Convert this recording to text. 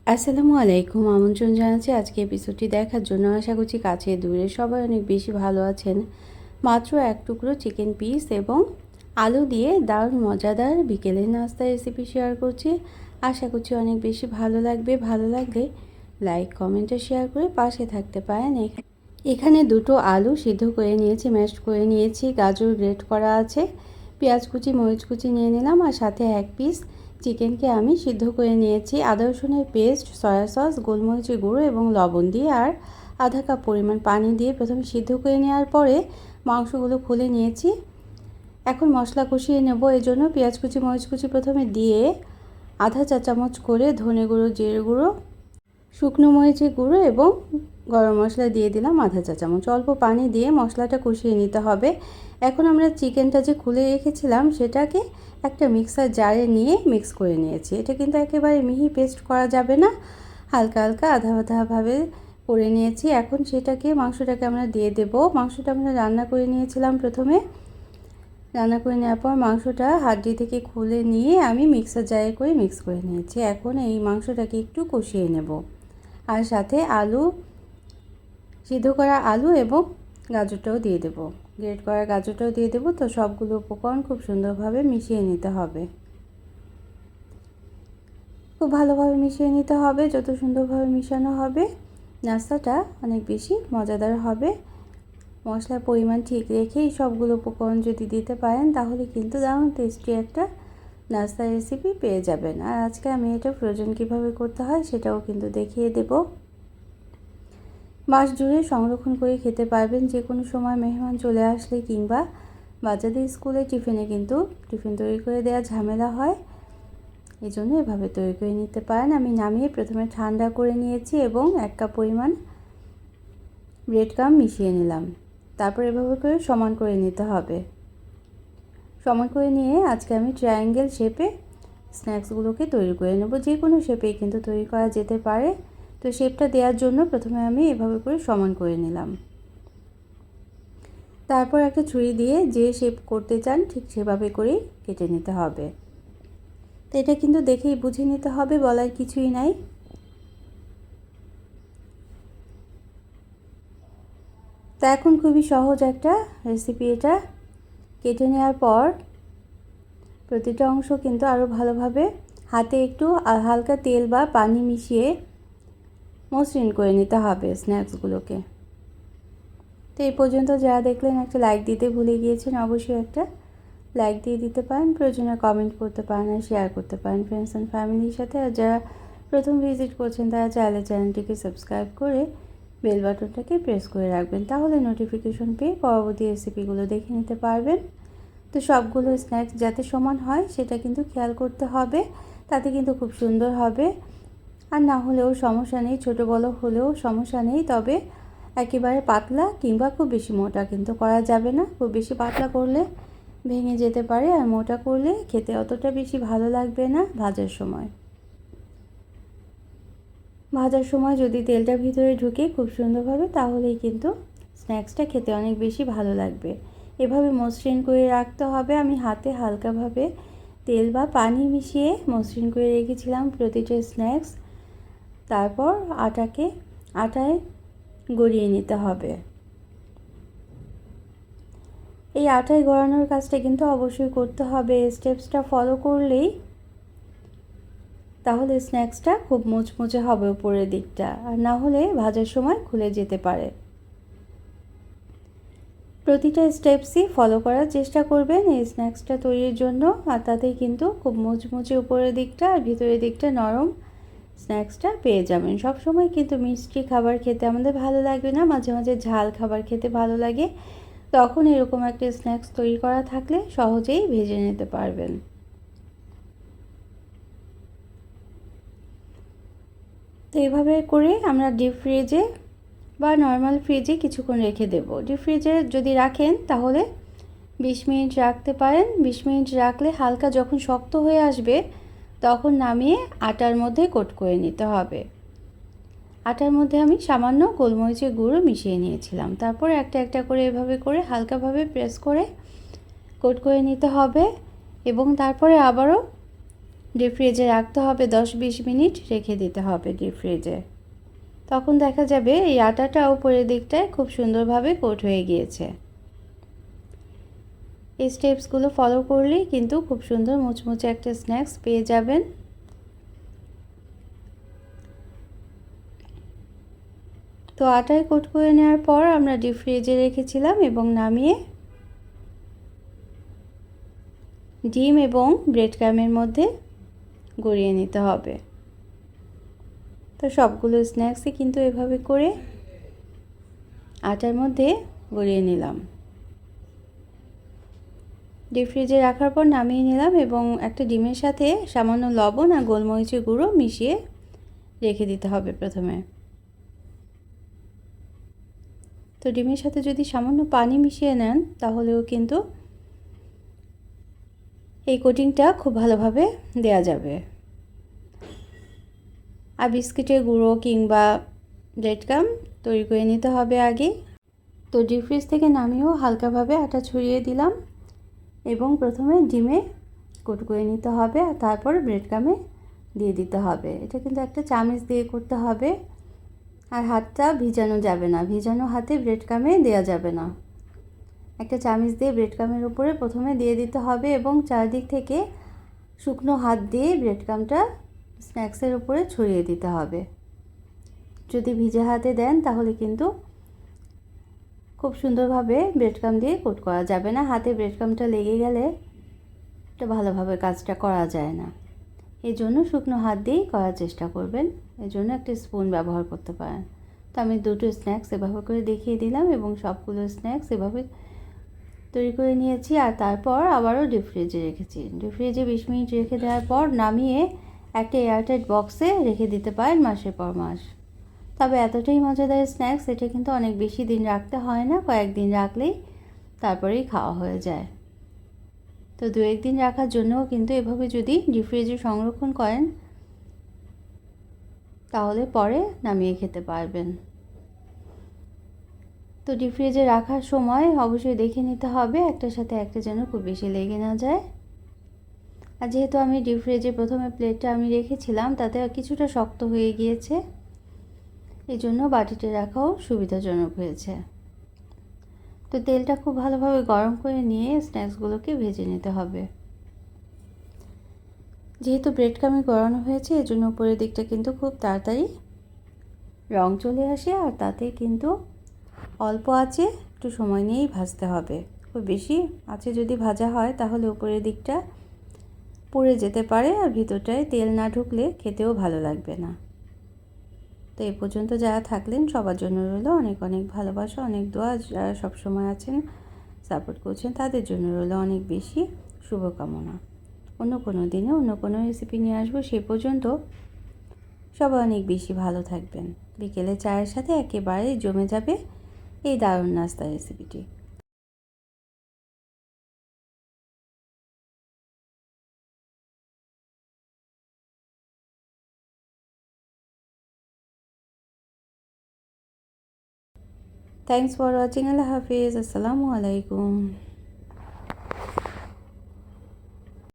আসসালামু আলাইকুম। আমন্ত্রণ জানাচ্ছি আজকে এপিসোডটি দেখার জন্য। আশা করছি কাছে দূরে সবাই অনেক বেশি ভালো আছেন। মাত্র এক টুকরো চিকেন পিস এবং আলু দিয়ে দারুণ মজাদার বিকেলের নাস্তা রেসিপি শেয়ার করছি। আশা করছি অনেক বেশি ভালো লাগবে। ভালো লাগলে লাইক কমেন্টে শেয়ার করে পাশে থাকতে পারেন। এখানে দুটো আলু সিদ্ধ করে নিয়েছি, ম্যাশ করে নিয়েছি, গাজর গ্রেট করা আছে, পেঁয়াজ কুচি মরিচ কুচি নিয়ে নিলাম, আর সাথে এক পিস চিকেনকে আমি সিদ্ধ করে নিয়েছি। আদা রসুনের পেস্ট, সয়া সস, গোলমরিচের গুঁড়ো এবং লবণ দিয়ে আর আধা কাপ পরিমাণ পানি দিয়ে প্রথমে সিদ্ধ করে নেওয়ার পরে মাংসগুলো খুলে নিয়েছি। এখন মশলা কষিয়ে নেব। এই জন্য পেঁয়াজ কুচি মরিচ কুচি প্রথমে দিয়ে আধা চা চামচ করে ধনে গুঁড়ো, জিরে গুঁড়ো, শুকনো মরিচের গুঁড়ো এবং গরম মশলা দিয়ে দিলাম আধা চা চামচ। অল্প পানি দিয়ে মশলাটা কষিয়ে নিতে হবে। এখন আমরা চিকেনটা যে খুলে রেখেছিলাম সেটাকে একটা মিক্সার জারে নিয়ে মিক্স করে নিয়েছি। এটা কিন্তু একেবারে মিহি পেস্ট করা যাবে না, হালকা হালকা আধা আধাভাবে করে নিয়েছি। এখন সেটাকে মাংসটাকে আমরা দিয়ে দেব। মাংসটা আমরা রান্না করে নিয়েছিলাম প্রথমে। রান্না করে নেওয়ার পর মাংসটা হাড্ডি থেকে খুলে নিয়ে আমি মিক্সার জারে করে মিক্স করে নিয়েছি। এখন এই মাংসটাকে একটু কষিয়ে নেব, আর সাথে আলু, সিদ্ধ করা আলু এবং গাজরটাও দিয়ে দেব, গ্রেট করা গাজরটাও দিয়ে দেব। তো সবগুলো উপকরণ খুব সুন্দরভাবে মিশিয়ে নিতে হবে, খুব ভালোভাবে মিশিয়ে নিতে হবে। যত সুন্দরভাবে মিশানো হবে নাস্তাটা অনেক বেশি মজাদার হবে। মশলার পরিমাণ ঠিক রেখেই সবগুলো উপকরণ যদি দিতে পারেন তাহলে কিন্তু দারুণ টেস্টি একটা নাস্তা রেসিপি পেয়ে যাবেন। আর আজকে আমি এটা ফ্রোজেন কীভাবে করতে হয় সেটাও কিন্তু দেখিয়ে দেব। মাস জুড়ে সংরক্ষণ করে খেতে পারবেন। যে কোনো সময় মেহমান চলে আসলে কিংবা বাচ্চাদের স্কুলে টিফিনে কিন্তু টিফিন তৈরি করে দেওয়া ঝামেলা হয়, এই জন্য এভাবে তৈরি করে নিতে পারেন। আমি নামিয়ে প্রথমে ঠান্ডা করে নিয়েছি এবং 1 কাপ পরিমাণ ব্রেড ক্রাম্ব মিশিয়ে নিলাম। তারপর এভাবে করে সমান করে নিতে হবে। সমান করে নিয়ে আজকে আমি ট্রায়াঙ্গেল শেপে স্ন্যাক্সগুলোকে তৈরি করে নেব। যে কোনো শেপেই কিন্তু তৈরি করা যেতে পারে। তো শেপটা দেওয়ার জন্য প্রথমে আমি এভাবে করে সমান করে নিলাম। তারপর একটা ছুরি দিয়ে যে শেপ করতে চান ঠিক সেভাবে করেই কেটে নিতে হবে। তো এটা কিন্তু দেখেই বুঝে নিতে হবে, বলার কিছুই নাই। তা এখন খুবই সহজ একটা রেসিপি এটা। কেটে নেওয়ার পর প্রতিটা অংশ কিন্তু আরও ভালোভাবে হাতে একটু হালকা তেল বা পানি মিশিয়ে মসৃণ করে নিতে হবে স্ন্যাক্সগুলোকে। তো এই পর্যন্ত যারা দেখলেন একটা লাইক দিতে ভুলে গিয়েছেন, অবশ্যই একটা লাইক দিয়ে দিতে পারেন। প্রয়োজনে কমেন্ট করতে পারেন আর শেয়ার করতে পারেন ফ্রেন্ডস অ্যান্ড ফ্যামিলির সাথে। আর যারা প্রথম ভিজিট করছেন তারা চাইলে চ্যানেলটিকে সাবস্ক্রাইব করে বেল বাটনটাকে প্রেস করে রাখবেন, তাহলে নোটিফিকেশন পেয়ে পরবর্তী রেসিপিগুলো দেখে নিতে পারবেন। তো সবগুলো স্ন্যাক্স যাতে সমান হয় সেটা কিন্তু খেয়াল করতে হবে, তাতে কিন্তু খুব সুন্দর হবে। আর না হলেও সমস্যা নেই, ছোটো বড়ো হলেও সমস্যা নেই, তবে একেবারে পাতলা কিংবা খুব বেশি মোটা কিন্তু করা যাবে না। খুব বেশি পাতলা করলে ভেঙে যেতে পারে, আর মোটা করলে খেতে অতটা বেশি ভালো লাগবে না। ভাজার সময় যদি তেলটা ভিতরে ঢুকে খুব সুন্দরভাবে, তাহলেই কিন্তু স্ন্যাক্সটা খেতে অনেক বেশি ভালো লাগবে। এভাবে মসৃণ করে রাখতে হবে। আমি হাতে হালকাভাবে তেল বা পানি মিশিয়ে মসৃণ করে রেখেছিলাম প্রতিটা স্ন্যাক্স। তারপর আটায় গড়িয়ে নিতে হবে। এই আটায় গড়ানোর কাজটা কিন্তু অবশ্যই করতে হবে। স্টেপসটা ফলো করলেই তাহলে স্ন্যাক্সটা খুব মুচমুচে হবে উপরের দিকটা, আর না হলে ভাজার সময় খুলে যেতে পারে। প্রতিটা স্টেপসই ফলো করার চেষ্টা করবেন এই স্ন্যাক্সটা তৈরির জন্য, আর তাতেই কিন্তু খুব মুচমুচে উপরের দিকটা আর ভিতরের দিকটা নরম স্ন্যাক্সটা পেয়ে যাবেন। সব সময় কিন্তু মিষ্টি খাবার খেতে আমাদের ভালো লাগবে না, মাঝে মাঝে ঝাল খাবার খেতে ভালো লাগে। তখন এরকম একটা স্ন্যাক্স তৈরি করা থাকলে সহজেই ভেজে নিতে পারবেন। তো এইভাবে করে আমরা ডিপ ফ্রিজে বা নর্মাল ফ্রিজে কিছুক্ষণ রেখে দেব। ডিপ ফ্রিজে যদি রাখেন তাহলে 20 মিনিট রাখতে পারেন। 20 মিনিট রাখলে হালকা যখন শক্ত হয়ে আসবে তখন নামিয়ে আটার মধ্যে কোট করে নিতে হবে। আটার মধ্যে আমি সামান্য গোলমরিচের গুঁড়ো মিশিয়ে নিয়েছিলাম। তারপর একটা একটা করে এভাবে করে হালকাভাবে প্রেস করে কোট করে নিতে হবে, এবং তারপরে আবারও ডিপ ফ্রিজে রাখতে হবে 10-20 মিনিট রেখে দিতে হবে ডিপ ফ্রিজে। তখন দেখা যাবে এই আটাটা উপরের দিকটায় খুব সুন্দরভাবে কোট হয়ে গিয়েছে। এই স্টেপসগুলো ফলো করলেই কিন্তু খুব সুন্দর মুচমুচে একটা স্ন্যাক্স পেয়ে যাবেন। তো আটায় কোট করে নেওয়ার পর আমরা ডিপ ফ্রিজে রেখেছিলাম এবং নামিয়ে ডিম এবং ব্রেড ক্রামের মধ্যে গড়িয়ে নিতে হবে। তো সবগুলো স্ন্যাক্সই কিন্তু এভাবে করে আটার মধ্যে গড়িয়ে নিলাম। ডিপ ফ্রিজে রাখার পর নামিয়ে নিলাম এবং একটা ডিমের সাথে সামান্য লবণ আর গোলমরিচের গুঁড়ো মিশিয়ে রেখে দিতে হবে প্রথমে। তো ডিমের সাথে যদি সামান্য পানি মিশিয়ে নেন তাহলেও কিন্তু এই কোটিংটা খুব ভালোভাবে দেয়া যাবে। আর বিস্কিটের গুঁড়ো কিংবা ব্রেড ক্রাম্ব তৈরি করে নিতে হবে আগে। তো ডিপ ফ্রিজ থেকে নামিয়েও হালকাভাবে আটা ছড়িয়ে দিলাম এবং প্রথমে ডিমে কোট করে নিতে হবে আর তারপর ব্রেড ক্রাম্বে দিয়ে দিতে হবে। এটা কিন্তু একটা চামচ দিয়ে করতে হবে আর হাতটা ভিজানো যাবে না, ভিজানো হাতে ব্রেড ক্রাম্বে দেওয়া যাবে না। একটা চামচ দিয়ে ব্রেড ক্রাম্বের উপরে প্রথমে দিয়ে দিতে হবে এবং চারদিক থেকে শুকনো হাত দিয়ে ব্রেড ক্রাম্বটা স্ন্যাক্সের উপরে ছড়িয়ে দিতে হবে। যদি ভিজে হাতে দেন তাহলে কিন্তু খুব সুন্দরভাবে ব্রেড ক্রাম্ব দিয়ে কোট করা যাবে না, হাতে ব্রেড ক্রাম্বটা লেগে গেলে এটা ভালোভাবে কাজটা করা যায় না। এই জন্য শুকনো হাত দিয়েই করার চেষ্টা করবেন। এই জন্য একটা স্পুন ব্যবহার করতে পারেন। তো আমি দুটো স্ন্যাক্স এভাবে করে দেখিয়ে দিলাম এবং সবগুলো স্ন্যাক্স এভাবে তৈরি করে নিয়েছি আর তারপর আবারও ডিপ ফ্রিজে রেখেছি। ডিপ ফ্রিজে 20 মিনিট রেখে দেওয়ার পর নামিয়ে একটা এয়ারটাইট বক্সে রেখে দিতে পারেন মাসের পর মাস। তবে এতটাই মজাদার স্ন্যাক্স, এটা কিন্তু অনেক বেশি দিন রাখতে হয় না, কয়েকদিন রাখলেই তারপরেই খাওয়া হয়ে যায়। তো 2-1 দিন রাখার জন্যও কিন্তু এভাবে যদি ডিপ ফ্রিজে সংরক্ষণ করেন তাহলে পরে নামিয়ে খেতে পারবেন। তো ডিপ ফ্রিজে রাখার সময় অবশ্যই দেখে নিতে হবে একটার সাথে একটা যেন খুব বেশি লেগে না যায়। আর যেহেতু আমি ডিপ ফ্রিজে প্রথমে প্লেটটা আমি রেখেছিলাম তাতে কিছুটা শক্ত হয়ে গিয়েছে, এই জন্য বাটিতে রাখাও সুবিধাজনক হয়েছে। তো তেলটা খুব ভালোভাবে গরম করে নিয়ে স্ন্যাক্সগুলোকে ভেজে নিতে হবে। যেহেতু ব্রেড ক্রাম্ব গড়ানো হয়েছে এজন্য উপরের দিকটা কিন্তু খুব তাড়াতাড়ি রং চলে আসে আর তাতে কিন্তু অল্প আঁচে একটু সময় নিয়েই ভাজতে হবে। খুব বেশি আঁচে যদি ভাজা হয় তাহলে উপরের দিকটা পুড়ে যেতে পারে আর ভিতরটায় তেল না ঢুকলে খেতেও ভালো লাগবে না। তো এই পর্যন্ত যারা থাকলেন সবার জন্য রইল অনেক অনেক ভালোবাসা, অনেক দোয়া। যারা সবসময় আছেন সাপোর্ট করছেন তাদের জন্য রইল অনেক বেশি শুভকামনা। অন্য কোনো দিনে অন্য কোনো রেসিপি নিয়ে আসবো, সে পর্যন্ত সবাই অনেক বেশি ভালো থাকবেন। বিকেলে চায়ের সাথে একেবারে জমে যাবে এই দারুণ নাস্তা রেসিপিটি। Thanks for watching. আল্লাহ হাফিজ। আসসালামু আলাইকুম।